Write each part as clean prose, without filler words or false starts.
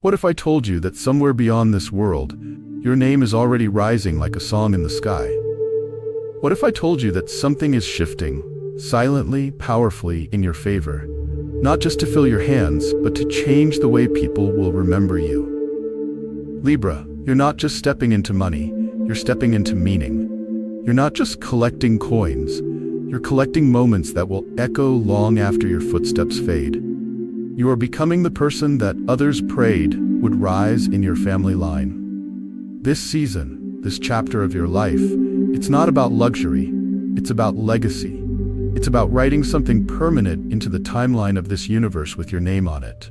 What if I told you that somewhere beyond this world, your name is already rising like a song in the sky? What if I told you that something is shifting, silently, powerfully, in your favor, not just to fill your hands, but to change the way people will remember you? Libra, you're not just stepping into money, you're stepping into meaning. You're not just collecting coins, you're collecting moments that will echo long after your footsteps fade. You are becoming the person that others prayed would rise in your family line. This season, this chapter of your life, it's not about luxury, it's about legacy. It's about writing something permanent into the timeline of this universe with your name on it.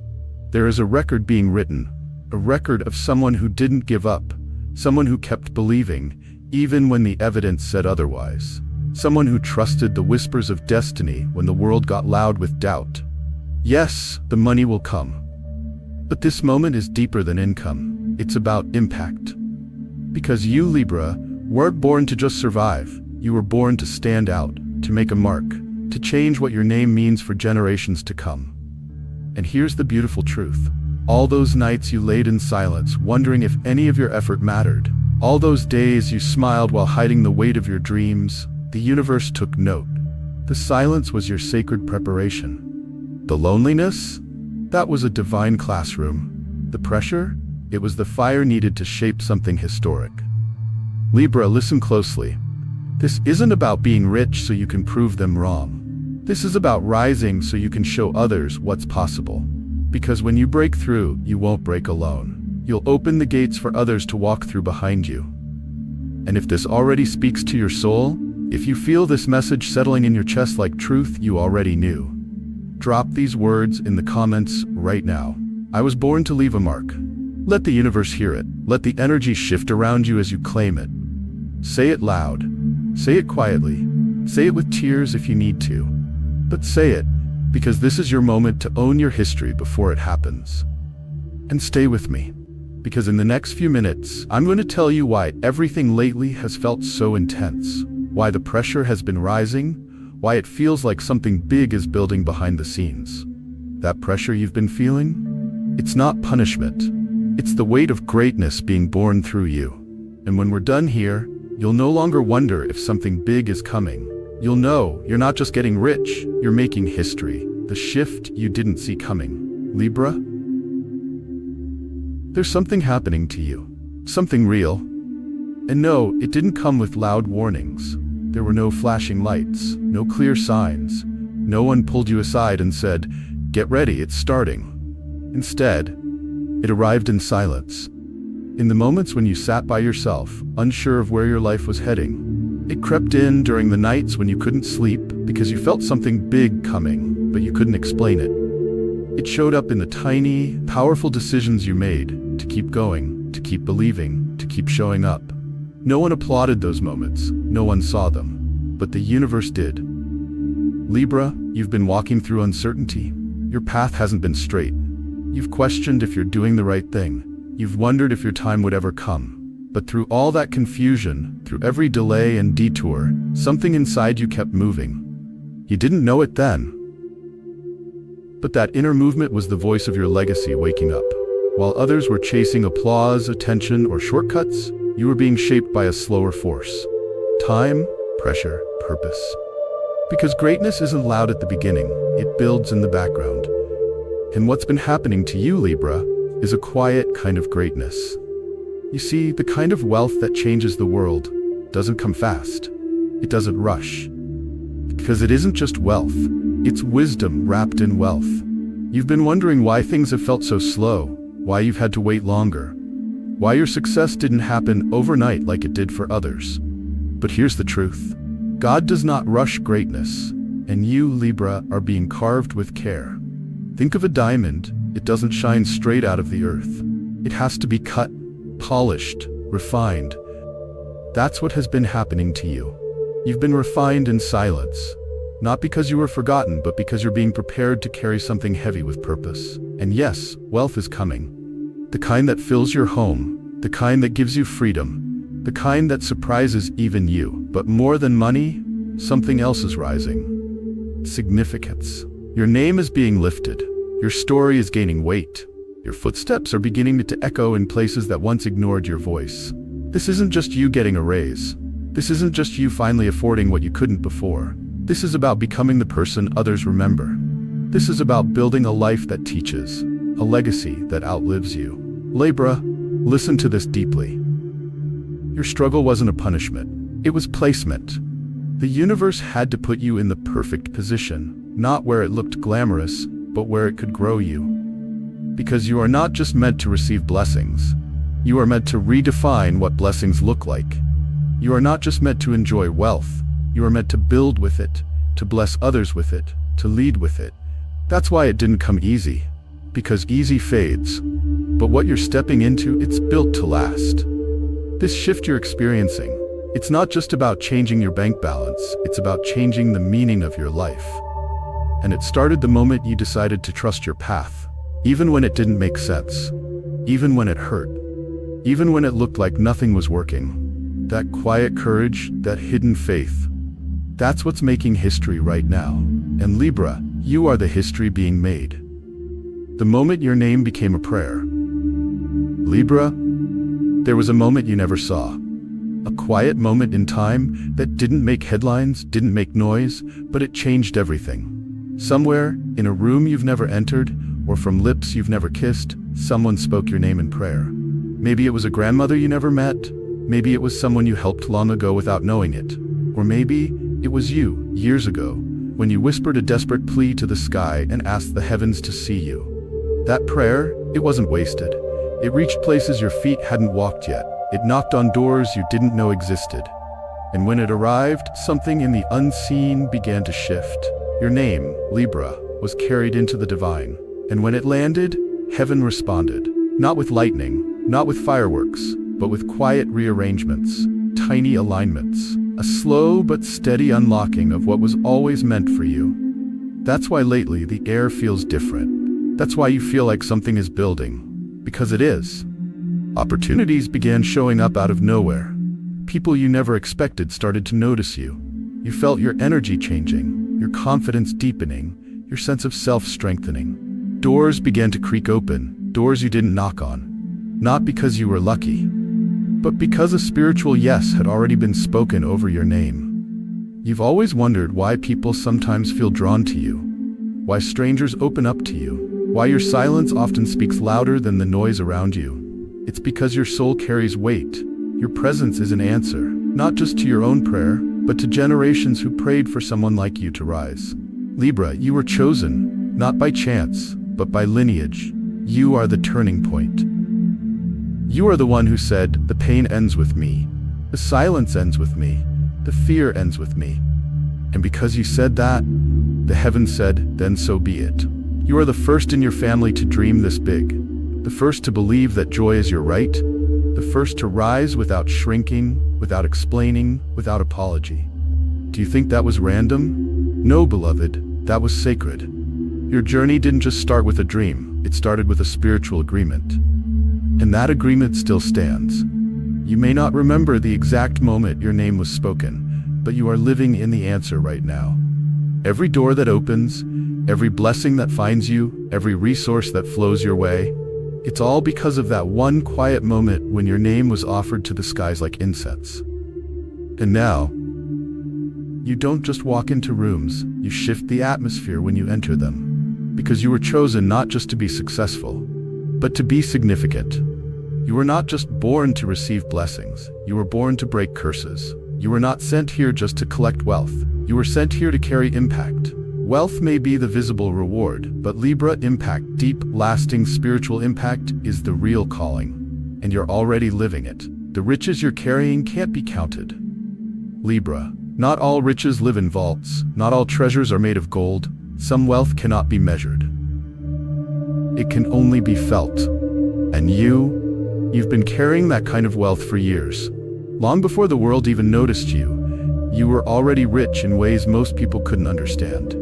There is a record being written, a record of someone who didn't give up, someone who kept believing, even when the evidence said otherwise. Someone who trusted the whispers of destiny when the world got loud with doubt. Yes, the money will come. But this moment is deeper than income. It's about impact. Because you, Libra, weren't born to just survive. You were born to stand out, to make a mark, to change what your name means for generations to come. And here's the beautiful truth. All those nights you laid in silence, wondering if any of your effort mattered. All those days you smiled while hiding the weight of your dreams, the universe took note. The silence was your sacred preparation. The loneliness? That was a divine classroom. The pressure? It was the fire needed to shape something historic. Libra, listen closely. This isn't about being rich so you can prove them wrong. This is about rising so you can show others what's possible. Because when you break through, you won't break alone. You'll open the gates for others to walk through behind you. And if this already speaks to your soul, if you feel this message settling in your chest like truth you already knew, drop these words in the comments right now. I was born to leave a mark. Let the universe hear it. Let the energy shift around you as you claim it. Say it loud. Say it quietly. Say it with tears if you need to. But say it, because this is your moment to own your history before it happens. And stay with me, because in the next few minutes, I'm going to tell you why everything lately has felt so intense, why the pressure has been rising, why it feels like something big is building behind the scenes. That pressure you've been feeling? It's not punishment. It's the weight of greatness being born through you. And when we're done here, you'll no longer wonder if something big is coming. You'll know you're not just getting rich, you're making history, the shift you didn't see coming. Libra? There's something happening to you, something real. And no, it didn't come with loud warnings. There were no flashing lights, no clear signs. No one pulled you aside and said, "Get ready, it's starting." Instead, it arrived in silence. In the moments when you sat by yourself, unsure of where your life was heading. It crept in during the nights when you couldn't sleep because you felt something big coming, but you couldn't explain it. It showed up in the tiny, powerful decisions you made to keep going, to keep believing, to keep showing up. No one applauded those moments, no one saw them, but the universe did. Libra, you've been walking through uncertainty. Your path hasn't been straight. You've questioned if you're doing the right thing. You've wondered if your time would ever come. But through all that confusion, through every delay and detour, something inside you kept moving. You didn't know it then. But that inner movement was the voice of your legacy waking up. While others were chasing applause, attention, or shortcuts, you were being shaped by a slower force. Time, pressure, purpose. Because greatness isn't loud at the beginning, it builds in the background. And what's been happening to you, Libra, is a quiet kind of greatness. You see, the kind of wealth that changes the world doesn't come fast. It doesn't rush. Because it isn't just wealth, it's wisdom wrapped in wealth. You've been wondering why things have felt so slow, why you've had to wait longer, why your success didn't happen overnight like it did for others. But here's the truth. God does not rush greatness, and you, Libra, are being carved with care. Think of a diamond. It doesn't shine straight out of the earth. It has to be cut, polished, refined. That's what has been happening to you. You've been refined in silence, not because you were forgotten, but because you're being prepared to carry something heavy with purpose. And yes, wealth is coming. The kind that fills your home, the kind that gives you freedom, the kind that surprises even you. But more than money, something else is rising. Significance. Your name is being lifted. Your story is gaining weight. Your footsteps are beginning to echo in places that once ignored your voice. This isn't just you getting a raise. This isn't just you finally affording what you couldn't before. This is about becoming the person others remember. This is about building a life that teaches, a legacy that outlives you. Libra, listen to this deeply. Your struggle wasn't a punishment. It was placement. The universe had to put you in the perfect position, not where it looked glamorous, but where it could grow you. Because you are not just meant to receive blessings. You are meant to redefine what blessings look like. You are not just meant to enjoy wealth. You are meant to build with it, to bless others with it, to lead with it. That's why it didn't come easy. Because easy fades. But what you're stepping into, it's built to last. This shift you're experiencing, it's not just about changing your bank balance, it's about changing the meaning of your life. And it started the moment you decided to trust your path, even when it didn't make sense, even when it hurt, even when it looked like nothing was working. That quiet courage, that hidden faith, that's what's making history right now. And Libra, you are the history being made. The moment your name became a prayer. Libra, there was a moment you never saw. A quiet moment in time that didn't make headlines, didn't make noise, but it changed everything. Somewhere, in a room you've never entered, or from lips you've never kissed, someone spoke your name in prayer. Maybe it was a grandmother you never met, maybe it was someone you helped long ago without knowing it, or maybe it was you, years ago, when you whispered a desperate plea to the sky and asked the heavens to see you. That prayer, it wasn't wasted. It reached places your feet hadn't walked yet. It knocked on doors you didn't know existed. And when it arrived, something in the unseen began to shift. Your name, Libra, was carried into the divine. And when it landed, heaven responded. Not with lightning, not with fireworks, but with quiet rearrangements, tiny alignments. A slow but steady unlocking of what was always meant for you. That's why lately the air feels different. That's why you feel like something is building. Because it is. Opportunities began showing up out of nowhere. People you never expected started to notice you. You felt your energy changing, your confidence deepening, your sense of self strengthening. Doors began to creak open, doors you didn't knock on. Not because you were lucky, but because a spiritual yes had already been spoken over your name. You've always wondered why people sometimes feel drawn to you, why strangers open up to you, why your silence often speaks louder than the noise around you. It's because your soul carries weight. Your presence is an answer, not just to your own prayer, but to generations who prayed for someone like you to rise. Libra, you were chosen, not by chance, but by lineage. You are the turning point. You are the one who said, the pain ends with me, the silence ends with me, the fear ends with me. And because you said that, the heavens said, then so be it. You are the first in your family to dream this big, the first to believe that joy is your right, the first to rise without shrinking, without explaining, without apology. Do you think that was random? No, beloved, that was sacred. Your journey didn't just start with a dream, it started with a spiritual agreement. And that agreement still stands. You may not remember the exact moment your name was spoken, but you are living in the answer right now. Every door that opens, every blessing that finds you, every resource that flows your way, it's all because of that one quiet moment when your name was offered to the skies like incense. And now, you don't just walk into rooms, you shift the atmosphere when you enter them. Because you were chosen not just to be successful, but to be significant. You were not just born to receive blessings, you were born to break curses. You were not sent here just to collect wealth, you were sent here to carry impact. Wealth may be the visible reward, but Libra impact, deep, lasting spiritual impact, is the real calling. And you're already living it. The riches you're carrying can't be counted. Libra, not all riches live in vaults, not all treasures are made of gold, some wealth cannot be measured. It can only be felt. And you've been carrying that kind of wealth for years. Long before the world even noticed you, you were already rich in ways most people couldn't understand.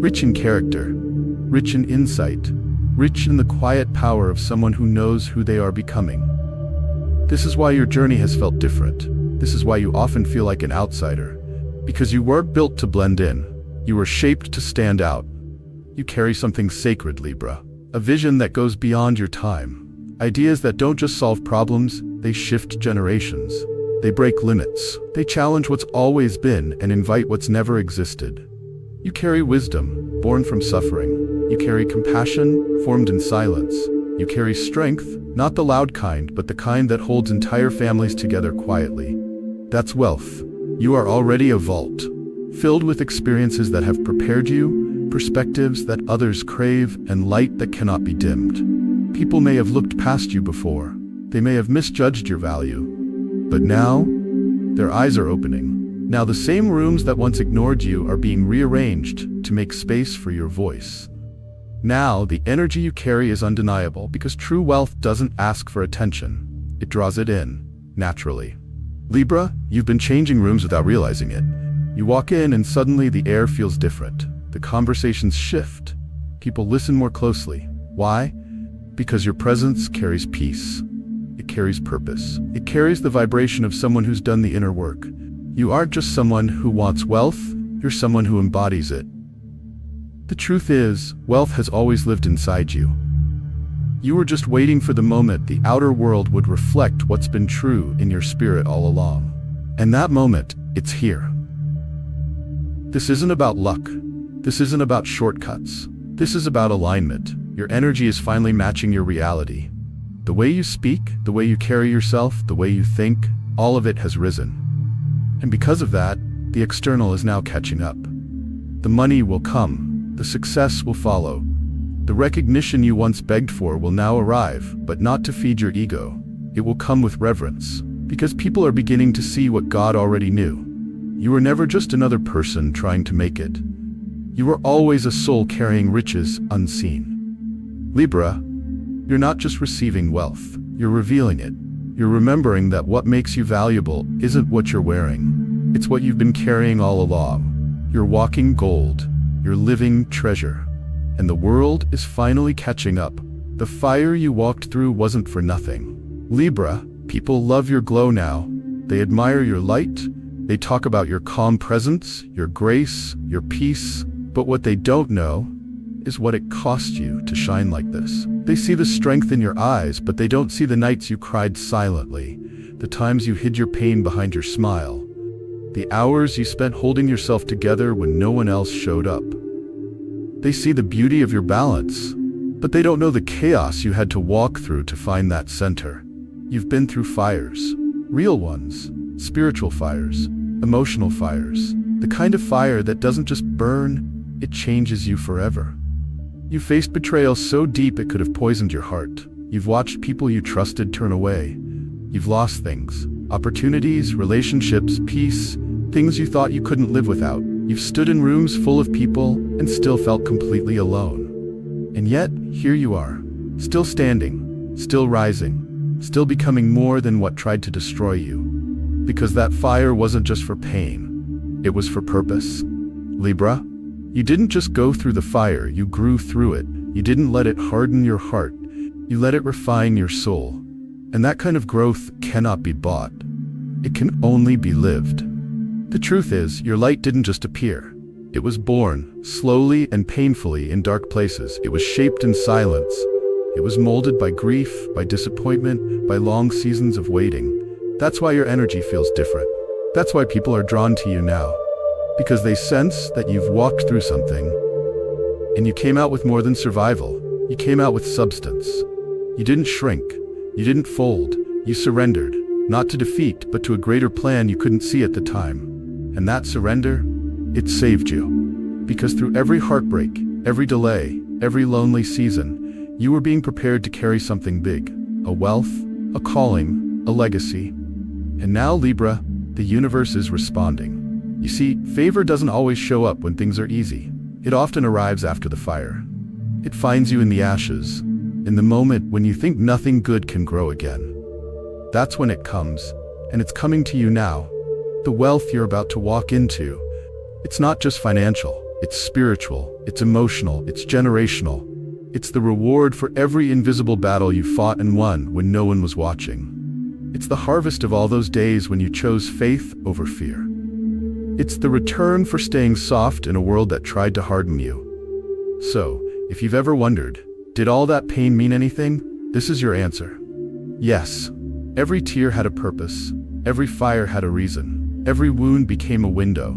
Rich in character, rich in insight, rich in the quiet power of someone who knows who they are becoming. This is why your journey has felt different. This is why you often feel like an outsider. Because you weren't built to blend in. You were shaped to stand out. You carry something sacred, Libra. A vision that goes beyond your time. Ideas that don't just solve problems, they shift generations. They break limits. They challenge what's always been and invite what's never existed. You carry wisdom, born from suffering. You carry compassion, formed in silence. You carry strength, not the loud kind, but the kind that holds entire families together quietly. That's wealth. You are already a vault, filled with experiences that have prepared you, perspectives that others crave, and light that cannot be dimmed. People may have looked past you before. They may have misjudged your value. But now, their eyes are opening. Now the same rooms that once ignored you are being rearranged to make space for your voice. Now the energy you carry is undeniable because true wealth doesn't ask for attention. It draws it in, naturally. Libra, you've been changing rooms without realizing it. You walk in and suddenly the air feels different. The conversations shift. People listen more closely. Why? Because your presence carries peace. It carries purpose. It carries the vibration of someone who's done the inner work. You aren't just someone who wants wealth, you're someone who embodies it. The truth is, wealth has always lived inside you. You were just waiting for the moment the outer world would reflect what's been true in your spirit all along. And that moment, it's here. This isn't about luck. This isn't about shortcuts. This is about alignment. Your energy is finally matching your reality. The way you speak, the way you carry yourself, the way you think, all of it has risen. And because of that, the external is now catching up. The money will come, the success will follow. The recognition you once begged for will now arrive, but not to feed your ego. It will come with reverence, because people are beginning to see what God already knew. You were never just another person trying to make it. You were always a soul carrying riches unseen. Libra, you're not just receiving wealth, you're revealing it. You're remembering that what makes you valuable isn't what you're wearing. It's what you've been carrying all along. You're walking gold. You're living treasure. And the world is finally catching up. The fire you walked through wasn't for nothing. Libra, people love your glow now. They admire your light. They talk about your calm presence, your grace, your peace. But what they don't know is what it cost you to shine like this. They see the strength in your eyes, but they don't see the nights you cried silently, the times you hid your pain behind your smile, the hours you spent holding yourself together when no one else showed up. They see the beauty of your balance, but they don't know the chaos you had to walk through to find that center. You've been through fires, real ones, spiritual fires, emotional fires, the kind of fire that doesn't just burn, it changes you forever. You faced betrayal so deep it could have poisoned your heart. You've watched people you trusted turn away. You've lost things, opportunities, relationships, peace, things you thought you couldn't live without. You've stood in rooms full of people and still felt completely alone. And yet, here you are, still standing, still rising, still becoming more than what tried to destroy you. Because that fire wasn't just for pain, it was for purpose. Libra, you didn't just go through the fire, you grew through it. You didn't let it harden your heart, you let it refine your soul. And that kind of growth cannot be bought. It can only be lived. The truth is, your light didn't just appear. It was born, slowly and painfully in dark places. It was shaped in silence. It was molded by grief, by disappointment, by long seasons of waiting. That's why your energy feels different. That's why people are drawn to you now. Because they sense that you've walked through something. And you came out with more than survival. You came out with substance. You didn't shrink. You didn't fold. You surrendered. Not to defeat, but to a greater plan you couldn't see at the time. And that surrender, it saved you. Because through every heartbreak, every delay, every lonely season, you were being prepared to carry something big. A wealth, a calling, a legacy. And now, Libra, the universe is responding. You see, favor doesn't always show up when things are easy. It often arrives after the fire. It finds you in the ashes, in the moment when you think nothing good can grow again. That's when it comes, and it's coming to you now. The wealth you're about to walk into, it's not just financial, it's spiritual, it's emotional, it's generational. It's the reward for every invisible battle you fought and won when no one was watching. It's the harvest of all those days when you chose faith over fear. It's the return for staying soft in a world that tried to harden you. So, if you've ever wondered, Did all that pain mean anything? This is your answer. Yes. Every tear had a purpose. Every fire had a reason. Every wound became a window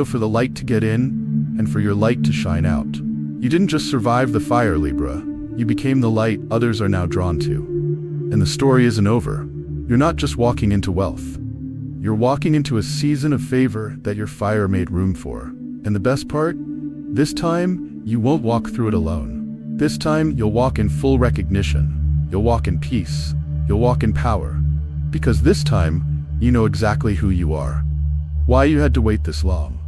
for the light to get in, and for your light to shine out. You didn't just survive the fire, Libra. You became the light others are now drawn to. And the story isn't over. You're not just walking into wealth. You're walking into a season of favor that your fire made room for. And the best part? This time, you won't walk through it alone. This time, you'll walk in full recognition. You'll walk in peace. You'll walk in power. Because this time, you know exactly who you are. Why you had to wait this long.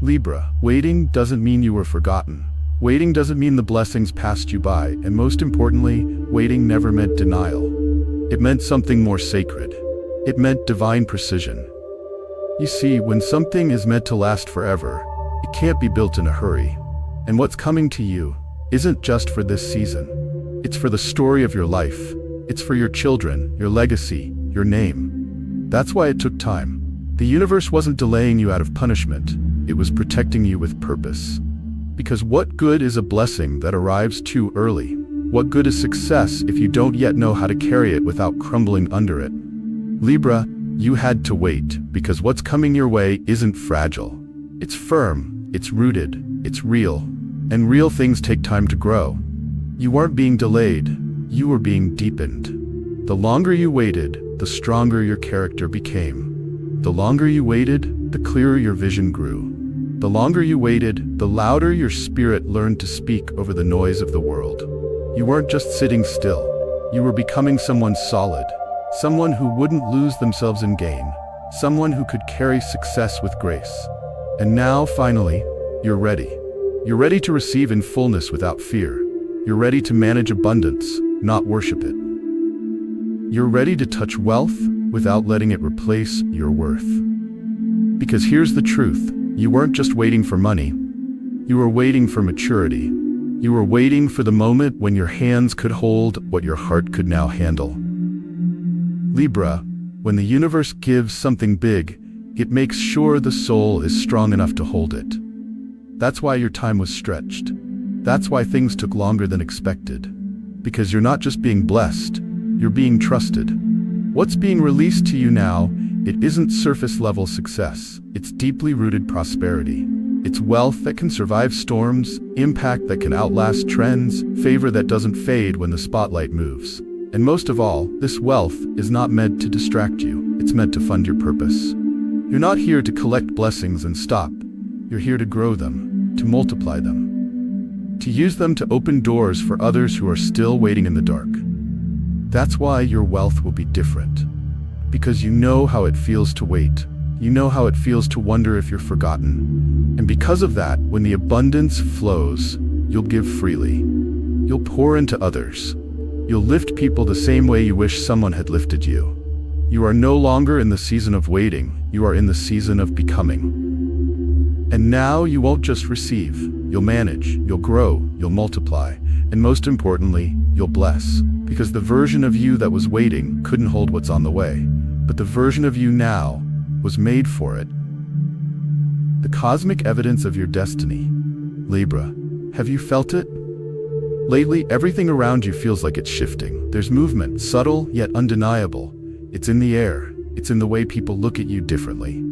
Libra, waiting doesn't mean you were forgotten. Waiting doesn't mean the blessings passed you by, and most importantly, waiting never meant denial. It meant something more sacred. It meant divine precision. You see, when something is meant to last forever, it can't be built in a hurry. And what's coming to you isn't just for this season. It's for the story of your life. It's for your children, your legacy, your name. That's why it took time. The universe wasn't delaying you out of punishment. It was protecting you with purpose. Because what good is a blessing that arrives too early? What good is success if you don't yet know how to carry it without crumbling under it? Libra, you had to wait, because what's coming your way isn't fragile. It's firm, it's rooted, it's real. And real things take time to grow. You weren't being delayed, you were being deepened. The longer you waited, the stronger your character became. The longer you waited, the clearer your vision grew. The longer you waited, the louder your spirit learned to speak over the noise of the world. You weren't just sitting still. You were becoming someone solid. Someone who wouldn't lose themselves in gain. Someone who could carry success with grace. And now, finally, you're ready. You're ready to receive in fullness without fear. You're ready to manage abundance, not worship it. You're ready to touch wealth without letting it replace your worth. Because here's the truth. You weren't just waiting for money. You were waiting for maturity. You were waiting for the moment when your hands could hold what your heart could now handle. Libra, when the universe gives something big, it makes sure the soul is strong enough to hold it. That's why your time was stretched. That's why things took longer than expected. Because you're not just being blessed, you're being trusted. What's being released to you now, it isn't surface-level success. It's deeply rooted prosperity. It's wealth that can survive storms, impact that can outlast trends, favor that doesn't fade when the spotlight moves. And most of all, this wealth is not meant to distract you. It's meant to fund your purpose. You're not here to collect blessings and stop. You're here to grow them, to multiply them, to use them to open doors for others who are still waiting in the dark. That's why your wealth will be different. Because you know how it feels to wait. You know how it feels to wonder if you're forgotten. And because of that, when the abundance flows, you'll give freely. You'll pour into others. You'll lift people the same way you wish someone had lifted you. You are no longer in the season of waiting. You are in the season of becoming. And now you won't just receive. You'll manage, you'll grow, you'll multiply, and most importantly, you'll bless. Because the version of you that was waiting couldn't hold what's on the way. But the version of you now was made for it. The cosmic evidence of your destiny. Libra, have you felt it? Lately, everything around you feels like it's shifting. There's movement, subtle yet undeniable. It's in the air. It's in the way people look at you differently.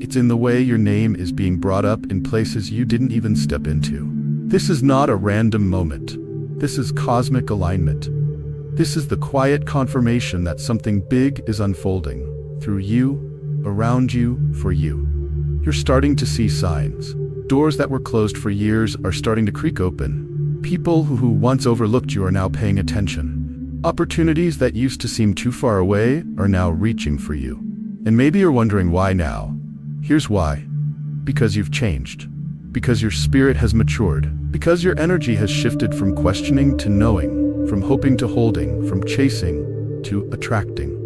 It's in the way your name is being brought up in places you didn't even step into. This is not a random moment. This is cosmic alignment. This is the quiet confirmation that something big is unfolding through you, around you, for you. You're starting to see signs. Doors that were closed for years are starting to creak open. People who once overlooked you are now paying attention. Opportunities that used to seem too far away are now reaching for you. And maybe you're wondering why now. Here's why. Because you've changed. Because your spirit has matured. Because your energy has shifted from questioning to knowing, from hoping to holding, from chasing to attracting.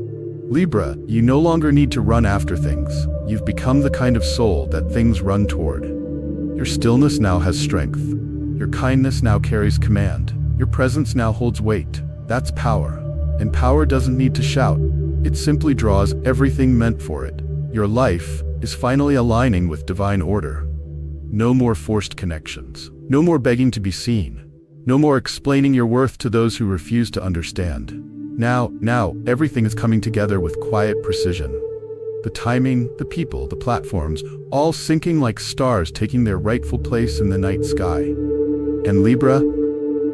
Libra, you no longer need to run after things. You've become the kind of soul that things run toward. Your stillness now has strength. Your kindness now carries command. Your presence now holds weight. That's power. And power doesn't need to shout. It simply draws everything meant for it. Your life is finally aligning with divine order. No more forced connections. No more begging to be seen. No more explaining your worth to those who refuse to understand. Now, everything is coming together with quiet precision. The timing, the people, the platforms, all syncing like stars taking their rightful place in the night sky. And Libra,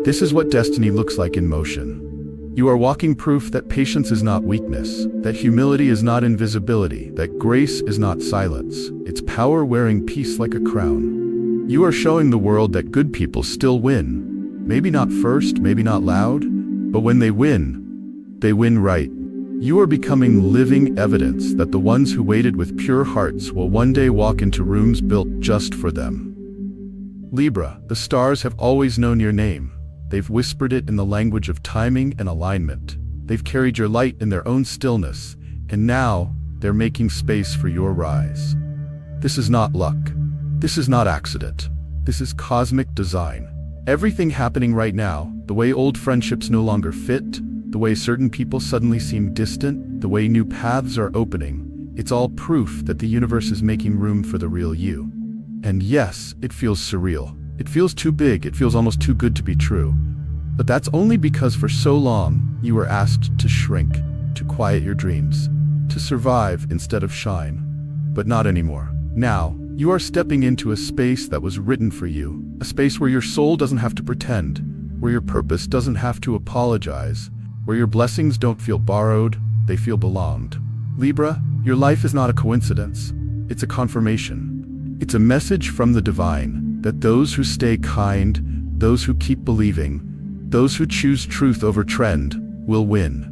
this is what destiny looks like in motion. You are walking proof that patience is not weakness, that humility is not invisibility, that grace is not silence. It's power wearing peace like a crown. You are showing the world that good people still win. Maybe not first, maybe not loud, but when they win right. You are becoming living evidence that the ones who waited with pure hearts will one day walk into rooms built just for them. Libra, the stars have always known your name. They've whispered it in the language of timing and alignment. They've carried your light in their own stillness, and now they're making space for your rise. This is not luck. This is not accident. This is cosmic design. Everything happening right now, the way old friendships no longer fit, the way certain people suddenly seem distant, the way new paths are opening, it's all proof that the universe is making room for the real you. And yes, it feels surreal. It feels too big, it feels almost too good to be true. But that's only because for so long, you were asked to shrink, to quiet your dreams, to survive instead of shine. But not anymore. Now, you are stepping into a space that was written for you, a space where your soul doesn't have to pretend, where your purpose doesn't have to apologize, where your blessings don't feel borrowed, they feel belonged. Libra, your life is not a coincidence. It's a confirmation. It's a message from the divine that those who stay kind, those who keep believing, those who choose truth over trend will win.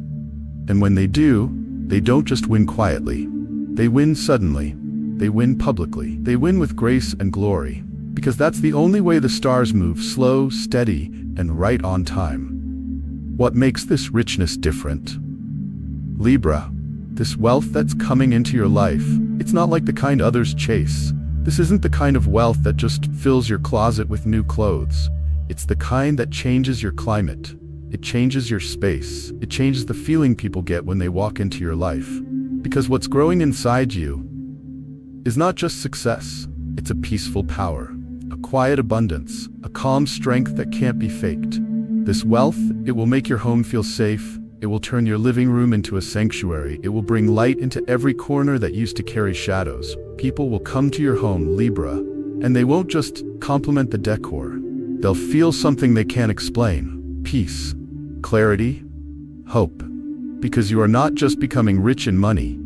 And when they do, they don't just win quietly. They win suddenly. They win publicly. They win with grace and glory. Because that's the only way the stars move, slow, steady, and right on time. What makes this richness different? Libra, this wealth that's coming into your life, it's not like the kind others chase. This isn't the kind of wealth that just fills your closet with new clothes. It's the kind that changes your climate. It changes your space. It changes the feeling people get when they walk into your life. Because what's growing inside you is not just success. It's a peaceful power, a quiet abundance, a calm strength that can't be faked. This wealth, it will make your home feel safe. It will turn your living room into a sanctuary. It will bring light into every corner that used to carry shadows. People will come to your home, Libra, and they won't just compliment the decor. They'll feel something they can't explain. Peace, clarity, hope. Because you are not just becoming rich in money,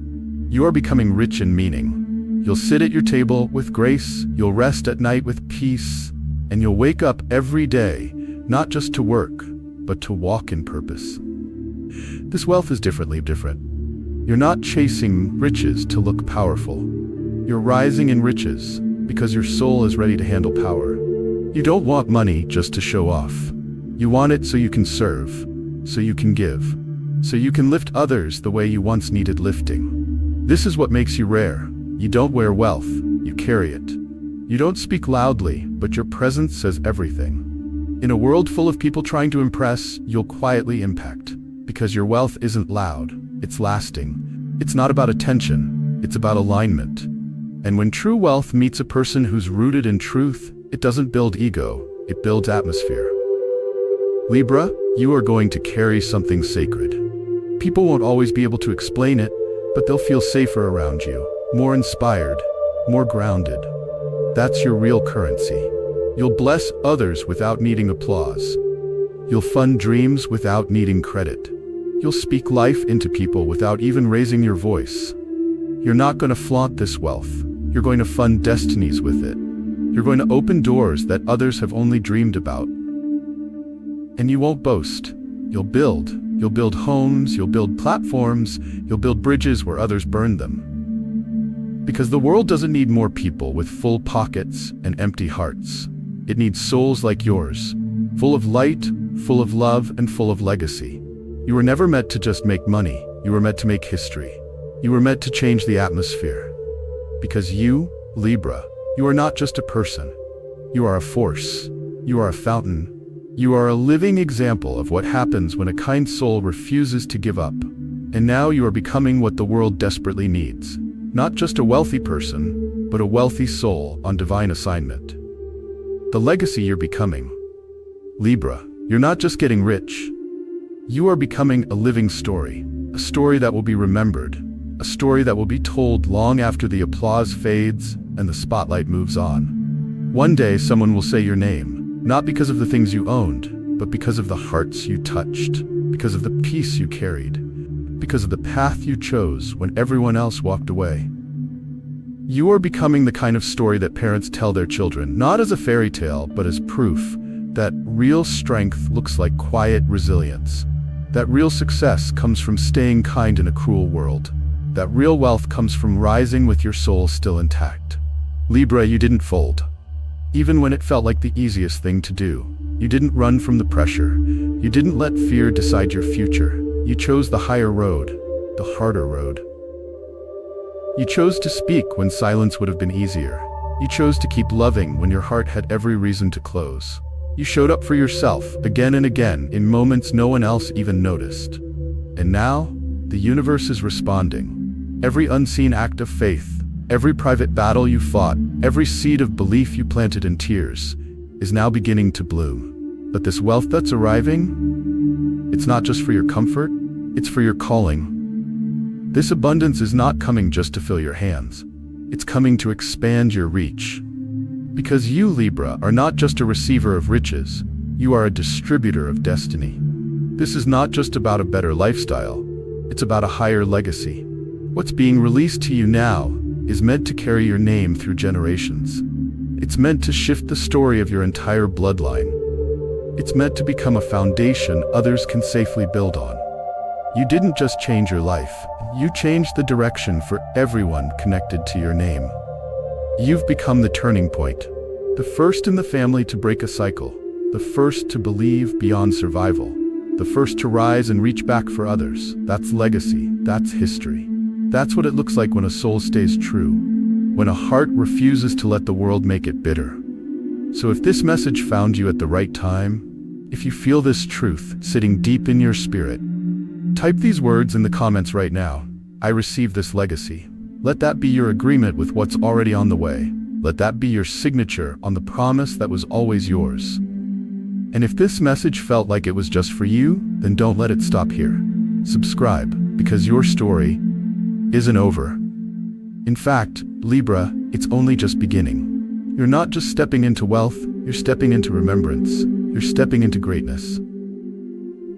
you are becoming rich in meaning. You'll sit at your table with grace, you'll rest at night with peace, and you'll wake up every day, not just to work, but to walk in purpose. This wealth is different. You're not chasing riches to look powerful. You're rising in riches because your soul is ready to handle power. You don't want money just to show off. You want it so you can serve, so you can give, so you can lift others the way you once needed lifting. This is what makes you rare. You don't wear wealth, you carry it. You don't speak loudly, but your presence says everything. In a world full of people trying to impress, you'll quietly impact. Because your wealth isn't loud, it's lasting. It's not about attention, it's about alignment. And when true wealth meets a person who's rooted in truth, it doesn't build ego, it builds atmosphere. Libra, you are going to carry something sacred. People won't always be able to explain it, but they'll feel safer around you, more inspired, more grounded. That's your real currency. You'll bless others without needing applause. You'll fund dreams without needing credit. You'll speak life into people without even raising your voice. You're not going to flaunt this wealth. You're going to fund destinies with it. You're going to open doors that others have only dreamed about. And you won't boast. You'll build. You'll build homes, you'll build platforms, you'll build bridges where others burn them. Because the world doesn't need more people with full pockets and empty hearts. It needs souls like yours, full of light, full of love, and full of legacy. You were never meant to just make money. You were meant to make history. You were meant to change the atmosphere. Because you, Libra, you are not just a person. You are a force. You are a fountain. You are a living example of what happens when a kind soul refuses to give up. And now you are becoming what the world desperately needs. Not just a wealthy person, but a wealthy soul on divine assignment. The legacy you're becoming. Libra, you're not just getting rich. You are becoming a living story, a story that will be remembered, a story that will be told long after the applause fades and the spotlight moves on. One day someone will say your name, not because of the things you owned, but because of the hearts you touched, because of the peace you carried, because of the path you chose when everyone else walked away. You are becoming the kind of story that parents tell their children, not as a fairy tale, but as proof that real strength looks like quiet resilience, that real success comes from staying kind in a cruel world, that real wealth comes from rising with your soul still intact. Libra, you didn't fold. Even when it felt like the easiest thing to do. You didn't run from the pressure. You didn't let fear decide your future. You chose the higher road, the harder road. You chose to speak when silence would have been easier. You chose to keep loving when your heart had every reason to close. You showed up for yourself again and again in moments no one else even noticed. And now, the universe is responding. Every unseen act of faith, every private battle you fought, every seed of belief you planted in tears, is now beginning to bloom. But this wealth that's arriving, it's not just for your comfort, it's for your calling. This abundance is not coming just to fill your hands. It's coming to expand your reach. Because you, Libra, are not just a receiver of riches, you are a distributor of destiny. This is not just about a better lifestyle, it's about a higher legacy. What's being released to you now is meant to carry your name through generations. It's meant to shift the story of your entire bloodline. It's meant to become a foundation others can safely build on. You didn't just change your life, you changed the direction for everyone connected to your name. You've become the turning point, the first in the family to break a cycle, the first to believe beyond survival, the first to rise and reach back for others. That's legacy, that's history. That's what it looks like when a soul stays true, when a heart refuses to let the world make it bitter. So if this message found you at the right time, if you feel this truth sitting deep in your spirit, type these words in the comments right now. I receive this legacy. Let that be your agreement with what's already on the way. Let that be your signature on the promise that was always yours. And if this message felt like it was just for you, then don't let it stop here. Subscribe, because your story isn't over. In fact, Libra, it's only just beginning. You're not just stepping into wealth, you're stepping into remembrance. You're stepping into greatness.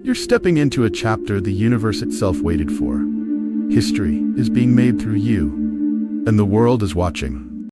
You're stepping into a chapter the universe itself waited for. History is being made through you, and the world is watching.